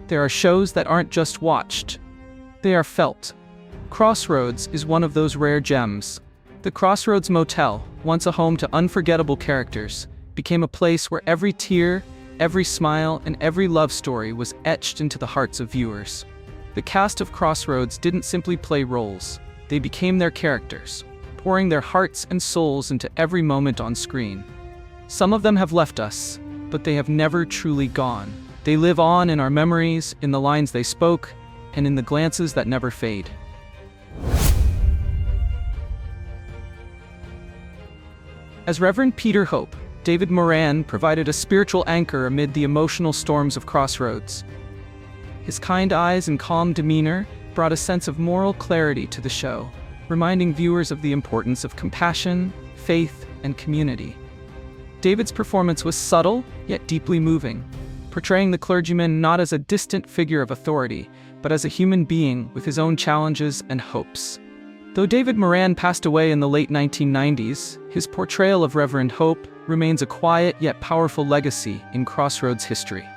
There are shows that aren't just watched, they are felt. Crossroads is one of those rare gems. The Crossroads Motel, once a home to unforgettable characters, became a place where every tear, every smile, and every love story was etched into the hearts of viewers. The cast of Crossroads didn't simply play roles, they became their characters, pouring their hearts and souls into every moment on screen. Some of them have left us, but they have never truly gone. They live on in our memories, in the lines they spoke, and in the glances that never fade. As Reverend Peter Hope, David Moran provided a spiritual anchor amid the emotional storms of Crossroads. His kind eyes and calm demeanor brought a sense of moral clarity to the show, reminding viewers of the importance of compassion, faith, and community. David's performance was subtle, yet deeply moving, portraying the clergyman not as a distant figure of authority, but as a human being with his own challenges and hopes. Though David Moran passed away in the late 1990s, his portrayal of Reverend Hope remains a quiet yet powerful legacy in Crossroads history.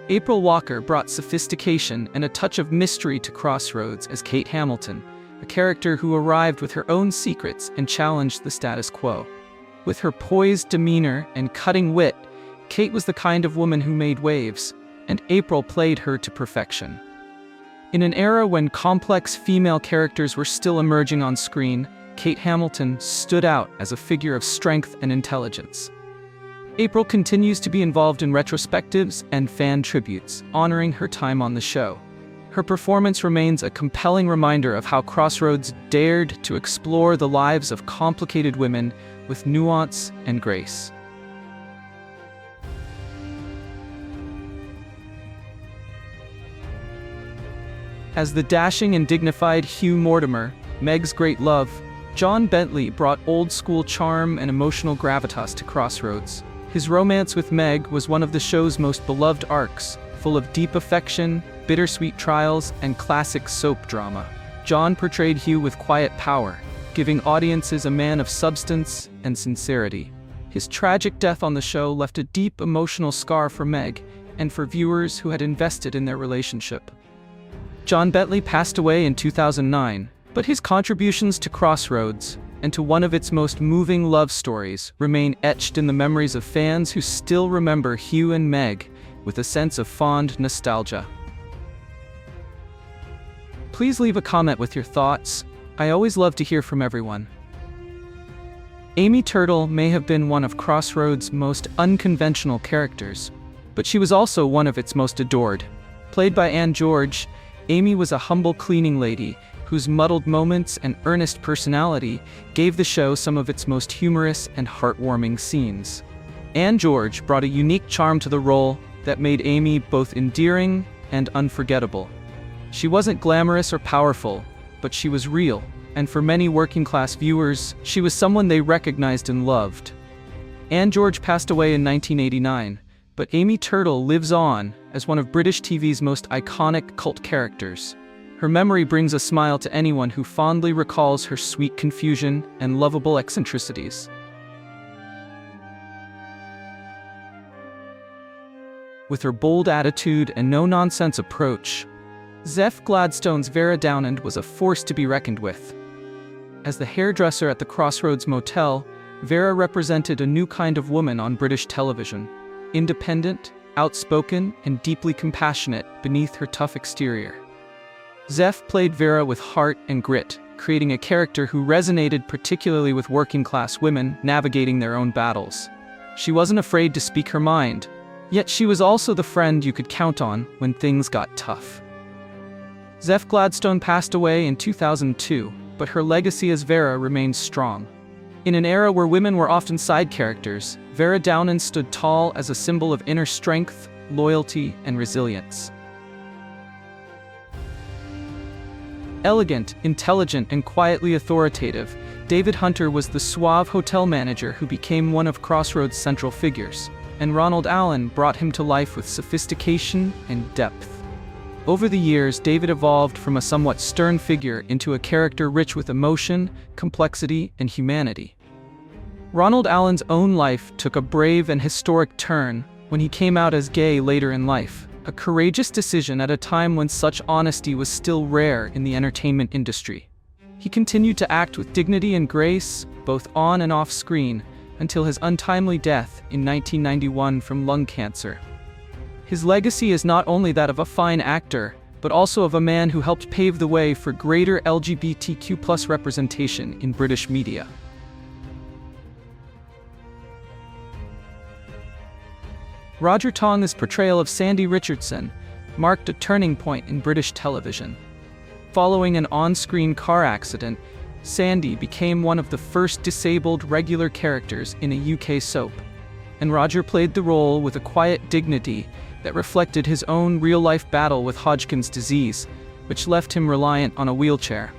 April Walker brought sophistication and a touch of mystery to Crossroads as Kate Hamilton, a character who arrived with her own secrets and challenged the status quo. With her poised demeanor and cutting wit, Kate was the kind of woman who made waves, and April played her to perfection. In an era when complex female characters were still emerging on screen, Kate Hamilton stood out as a figure of strength and intelligence. April continues to be involved in retrospectives and fan tributes, honoring her time on the show. Her performance remains a compelling reminder of how Crossroads dared to explore the lives of complicated women with nuance and grace. As the dashing and dignified Hugh Mortimer, Meg's great love, John Bentley brought old-school charm and emotional gravitas to Crossroads. His romance with Meg was one of the show's most beloved arcs, full of deep affection, bittersweet trials, and classic soap drama. John portrayed Hugh with quiet power, giving audiences a man of substance and sincerity. His tragic death on the show left a deep emotional scar for Meg and for viewers who had invested in their relationship. John Bentley passed away in 2009, but his contributions to Crossroads and to one of its most moving love stories remain etched in the memories of fans who still remember Hugh and Meg with a sense of fond nostalgia. Please leave a comment with your thoughts. I always love to hear from everyone. Amy Turtle may have been one of Crossroads' most unconventional characters, but she was also one of its most adored. Played by Ann George, Amy was a humble cleaning lady whose muddled moments and earnest personality gave the show some of its most humorous and heartwarming scenes. Ann George brought a unique charm to the role that made Amy both endearing and unforgettable. She wasn't glamorous or powerful, but she was real, and for many working-class viewers, she was someone they recognized and loved. Ann George passed away in 1989, but Amy Turtle lives on as one of British TV's most iconic cult characters. Her memory brings a smile to anyone who fondly recalls her sweet confusion and lovable eccentricities. With her bold attitude and no-nonsense approach, Zeph Gladstone's Vera Downand was a force to be reckoned with. As the hairdresser at the Crossroads Motel, Vera represented a new kind of woman on British television. Independent, outspoken, and deeply compassionate beneath her tough exterior. Zeph played Vera with heart and grit, creating a character who resonated particularly with working-class women navigating their own battles. She wasn't afraid to speak her mind, yet she was also the friend you could count on when things got tough. Zeph Gladstone passed away in 2002, but her legacy as Vera remains strong. In an era where women were often side characters, Vera Downand stood tall as a symbol of inner strength, loyalty, and resilience. Elegant, intelligent, and quietly authoritative, David Hunter was the suave hotel manager who became one of Crossroads' central figures, and Ronald Allen brought him to life with sophistication and depth. Over the years, David evolved from a somewhat stern figure into a character rich with emotion, complexity, and humanity. Ronald Allen's own life took a brave and historic turn when he came out as gay later in life, a courageous decision at a time when such honesty was still rare in the entertainment industry. He continued to act with dignity and grace, both on and off screen, until his untimely death in 1991 from lung cancer. His legacy is not only that of a fine actor, but also of a man who helped pave the way for greater LGBTQ+ representation in British media. Roger Tonge's portrayal of Sandy Richardson marked a turning point in British television. Following an on-screen car accident, Sandy became one of the first disabled regular characters in a UK soap, and Roger played the role with a quiet dignity that reflected his own real-life battle with Hodgkin's disease, which left him reliant on a wheelchair.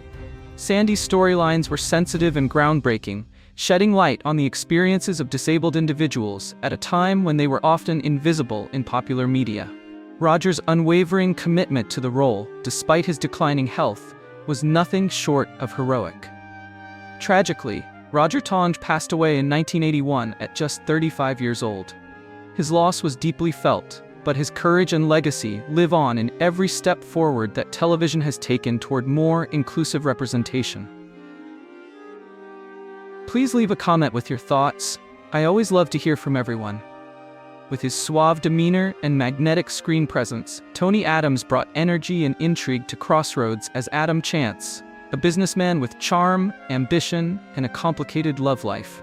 Sandy's storylines were sensitive and groundbreaking, shedding light on the experiences of disabled individuals at a time when they were often invisible in popular media. Roger's unwavering commitment to the role, despite his declining health, was nothing short of heroic. Tragically, Roger Tonge passed away in 1981 at just 35 years old. His loss was deeply felt, but his courage and legacy live on in every step forward that television has taken toward more inclusive representation. Please leave a comment with your thoughts. I always love to hear from everyone. With his suave demeanor and magnetic screen presence, Tony Adams brought energy and intrigue to Crossroads as Adam Chance, a businessman with charm, ambition, and a complicated love life.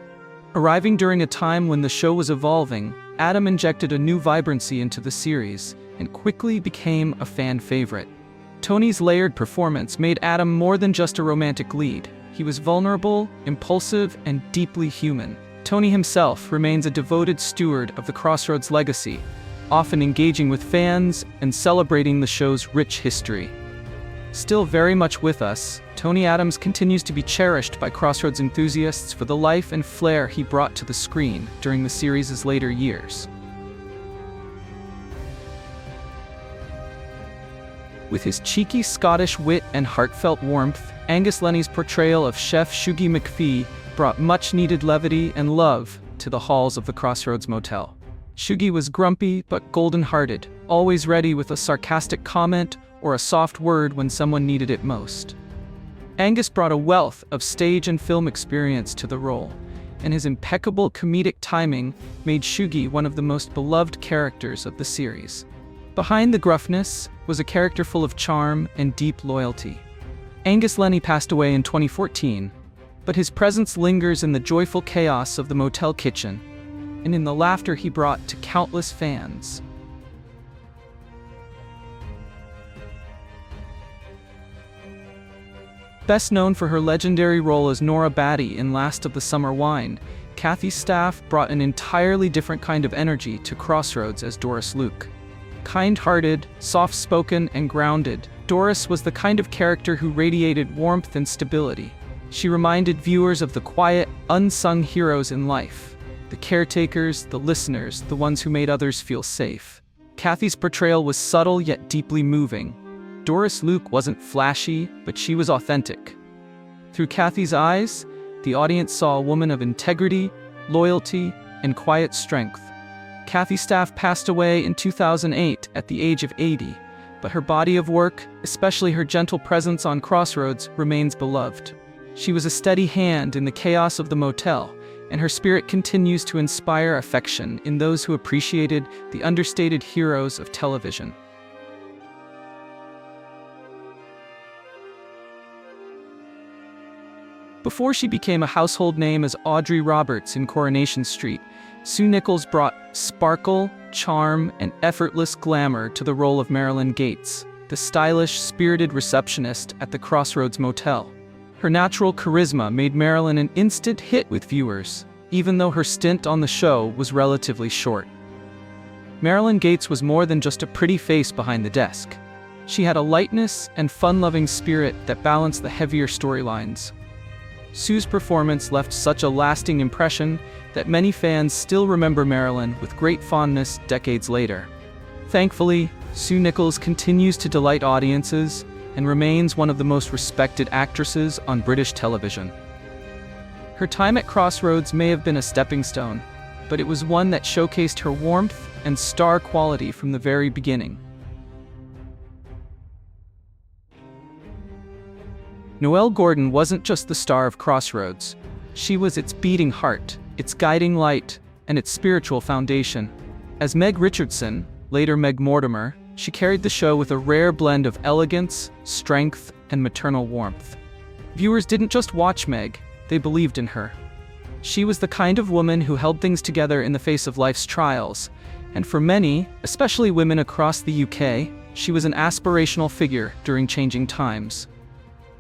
Arriving during a time when the show was evolving, Adam injected a new vibrancy into the series and quickly became a fan favorite. Tony's layered performance made Adam more than just a romantic lead. He was vulnerable, impulsive, and deeply human. Tony himself remains a devoted steward of the Crossroads legacy, often engaging with fans and celebrating the show's rich history. Still very much with us, Tony Adams continues to be cherished by Crossroads enthusiasts for the life and flair he brought to the screen during the series' later years. With his cheeky Scottish wit and heartfelt warmth, Angus Lennie's portrayal of Chef Shugi McPhee brought much-needed levity and love to the halls of the Crossroads Motel. Shugi was grumpy but golden-hearted, always ready with a sarcastic comment or a soft word when someone needed it most. Angus brought a wealth of stage and film experience to the role, and his impeccable comedic timing made Shugi one of the most beloved characters of the series. Behind the gruffness was a character full of charm and deep loyalty. Angus Lennie passed away in 2014, but his presence lingers in the joyful chaos of the motel kitchen and in the laughter he brought to countless fans. Best known for her legendary role as Nora Batty in Last of the Summer Wine, Kathy Staff brought an entirely different kind of energy to Crossroads as Doris Luke. Kind-hearted, soft-spoken, and grounded, Doris was the kind of character who radiated warmth and stability. She reminded viewers of the quiet, unsung heroes in life, the caretakers, the listeners, the ones who made others feel safe. Kathy's portrayal was subtle yet deeply moving. Doris Luke wasn't flashy, but she was authentic. Through Kathy's eyes, the audience saw a woman of integrity, loyalty, and quiet strength. Kathy Staff passed away in 2008 at the age of 80, but her body of work, especially her gentle presence on Crossroads, remains beloved. She was a steady hand in the chaos of the motel, and her spirit continues to inspire affection in those who appreciated the understated heroes of television. Before she became a household name as Audrey Roberts in Coronation Street, Sue Nichols brought sparkle, charm, and effortless glamour to the role of Marilyn Gates, the stylish, spirited receptionist at the Crossroads Motel. Her natural charisma made Marilyn an instant hit with viewers, even though her stint on the show was relatively short. Marilyn Gates was more than just a pretty face behind the desk. She had a lightness and fun-loving spirit that balanced the heavier storylines. Sue's performance left such a lasting impression that many fans still remember Marilyn with great fondness decades later. Thankfully, Sue Nichols continues to delight audiences and remains one of the most respected actresses on British television. Her time at Crossroads may have been a stepping stone, but it was one that showcased her warmth and star quality from the very beginning. Noelle Gordon wasn't just the star of Crossroads. She was its beating heart, its guiding light, and its spiritual foundation. As Meg Richardson, later Meg Mortimer, she carried the show with a rare blend of elegance, strength, and maternal warmth. Viewers didn't just watch Meg, they believed in her. She was the kind of woman who held things together in the face of life's trials, and for many, especially women across the UK, she was an aspirational figure during changing times.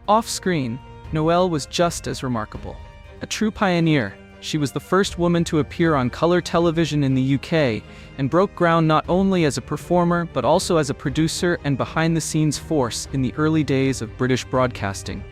Off-screen, Noelle was just as remarkable. A true pioneer, she was the first woman to appear on colour television in the UK and broke ground not only as a performer but also as a producer and behind-the-scenes force in the early days of British broadcasting.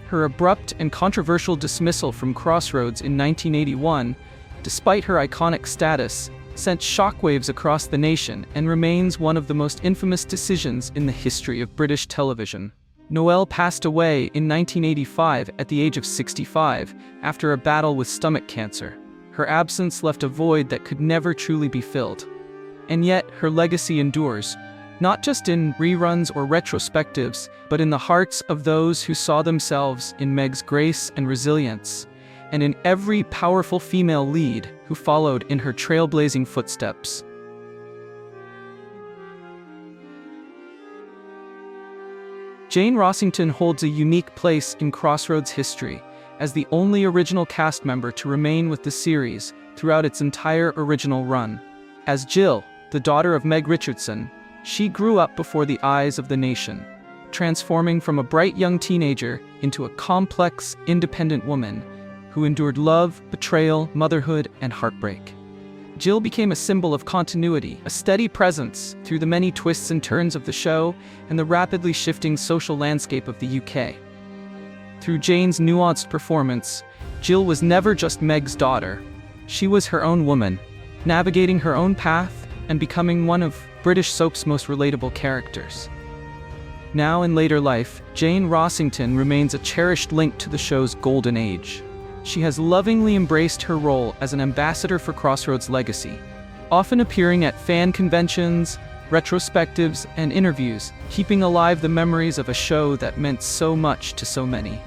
Her abrupt and controversial dismissal from Crossroads in 1981, despite her iconic status, sent shockwaves across the nation and remains one of the most infamous decisions in the history of British television. Noelle passed away in 1985 at the age of 65 after a battle with stomach cancer. Her absence left a void that could never truly be filled. And yet, her legacy endures, not just in reruns or retrospectives, but in the hearts of those who saw themselves in Meg's grace and resilience, and in every powerful female lead who followed in her trailblazing footsteps. Jane Rossington holds a unique place in Crossroads history as the only original cast member to remain with the series throughout its entire original run. As Jill, the daughter of Meg Richardson, she grew up before the eyes of the nation, transforming from a bright young teenager into a complex, independent woman who endured love, betrayal, motherhood, and heartbreak. Jill became a symbol of continuity, a steady presence through the many twists and turns of the show and the rapidly shifting social landscape of the UK. Through Jane's nuanced performance, Jill was never just Meg's daughter. She was her own woman, navigating her own path and becoming one of British soap's most relatable characters. Now in later life, Jane Rossington remains a cherished link to the show's golden age. She has lovingly embraced her role as an ambassador for Crossroads' legacy, often appearing at fan conventions, retrospectives, and interviews, keeping alive the memories of a show that meant so much to so many.